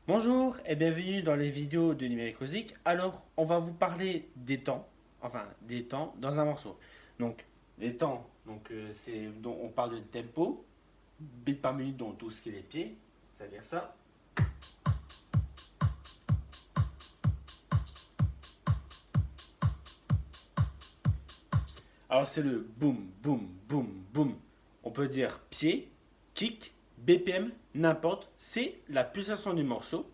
Bonjour et bienvenue dans les vidéos de Numéricosic. Alors, on va vous parler des temps, dans un morceau. Donc, les temps, on parle de tempo, bits par minute, donc tout ce qui est les pieds, ça veut dire ça. Alors, c'est le boom, boom, boom, boom. On peut dire pied, kick, BPM, n'importe, c'est la pulsation du morceau.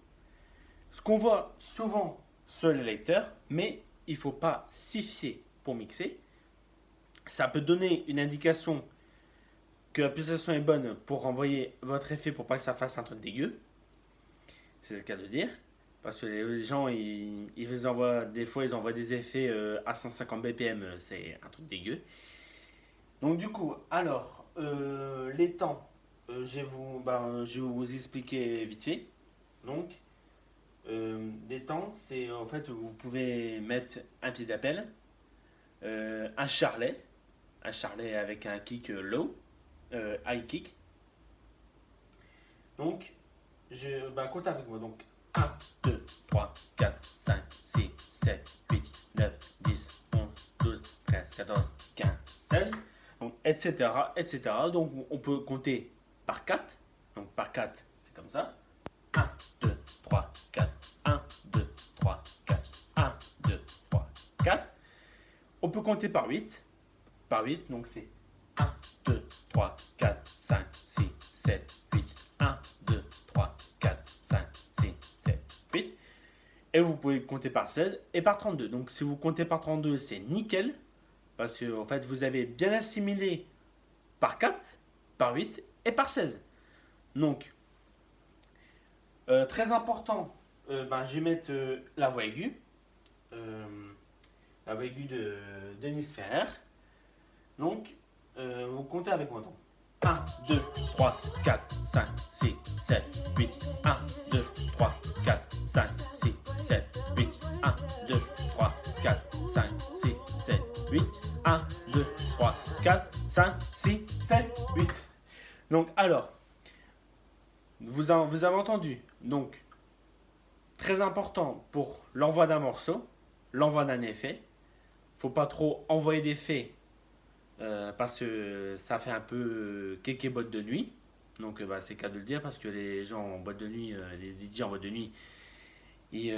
Ce qu'on voit souvent sur les lecteurs, mais il ne faut pas s'y fier pour mixer. Ça peut donner une indication que la pulsation est bonne pour envoyer votre effet pour pas que ça fasse un truc dégueu. C'est le cas de dire. Parce que les gens, ils envoient, des fois, ils envoient des effets à 150 BPM, c'est un truc dégueu. Donc du coup, alors, les temps, je vais vous expliquer vite fait. Donc, des temps, c'est en fait, vous pouvez mettre un pied d'appel, un charlet avec un kick low, high kick. Donc, compte avec moi. Donc, 1, 2, 3, 4, 5, 6, 7, 8, 9, 10, 11, 12, 13, 14, 15, 16, donc, etc., etc. Donc, on peut compter par 4. Donc, par 4, c'est comme ça. 1, 2, 3, 4. 1, 2, 3, 4. 1, 2, 3, 4. On peut compter par 8. Par 8, donc c'est 1, 2, 3, 4, 5, 6, 7, 8. 1, 2, 3, 4, 5, 6, 7, 8. Et vous pouvez compter par 16 et par 32. Donc si vous comptez par 32, c'est nickel. Parce que en fait, vous avez bien assimilé par 4, par 8 et par 16. Donc, très important, je vais mettre la voix aiguë. Euh, la voix aiguë de Denis Ferrer. Donc, vous comptez avec moi. Donc, 1, 2, 3, 4, 5, 6, 7, 8. 1, 2, 3, 4, 5, 6, 7, 8. 1, 2, 3, 4, 5, 6, 7, 8. 1, 2, 3, 4, 5, 6, 7, 8. Donc, alors, vous avez entendu. Donc, très important pour l'envoi d'un morceau, l'envoi d'un effet. Faut pas trop envoyer d'effets parce que ça fait un peu kéké boîte de nuit. Donc c'est le cas de le dire parce que les gens en boîte de nuit, les DJ en boîte de nuit, ils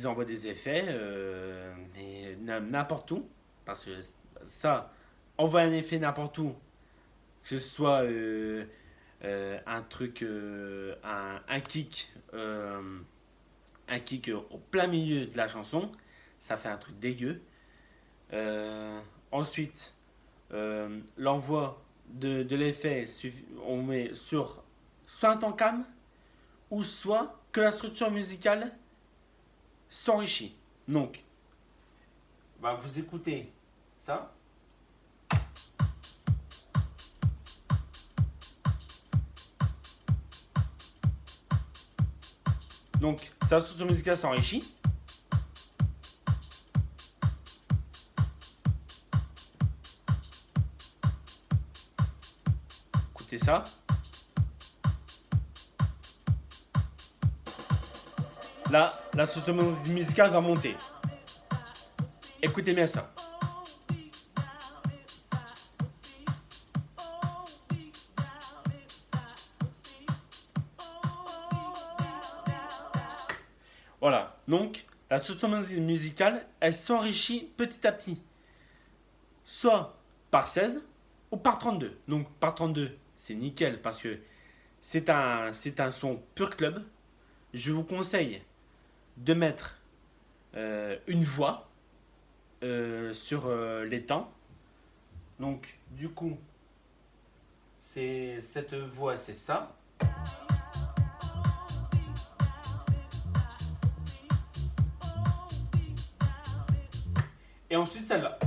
envoient des effets, mais n'importe où. Parce que ça, envoyer un effet n'importe où, que ce soit un truc, un kick au plein milieu de la chanson, ça fait un truc dégueu. Ensuite, l'envoi de l'effet, on met sur soit un temps calme ou soit que la structure musicale s'enrichit. Donc, vous écoutez ça. Donc, sa structure musicale s'enrichit. Écoutez ça. Là, la structure musicale va monter. Écoutez bien ça. Voilà. Donc, la structure musicale, elle s'enrichit petit à petit. Soit par 16 ou par 32. Donc, par 32, c'est nickel parce que c'est un son pur club. Je vous conseille de mettre une voix sur les temps. Donc, du coup, cette voix, c'est ça. Et ensuite, celle-là.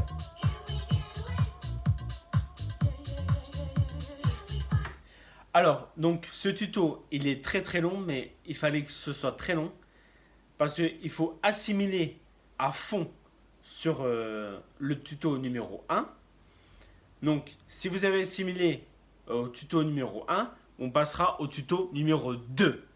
Alors, donc, ce tuto, il est très très long, mais il fallait que ce soit très long. Parce qu'il faut assimiler à fond sur le tuto numéro 1. Donc, si vous avez assimilé au tuto numéro 1, on passera au tuto numéro 2.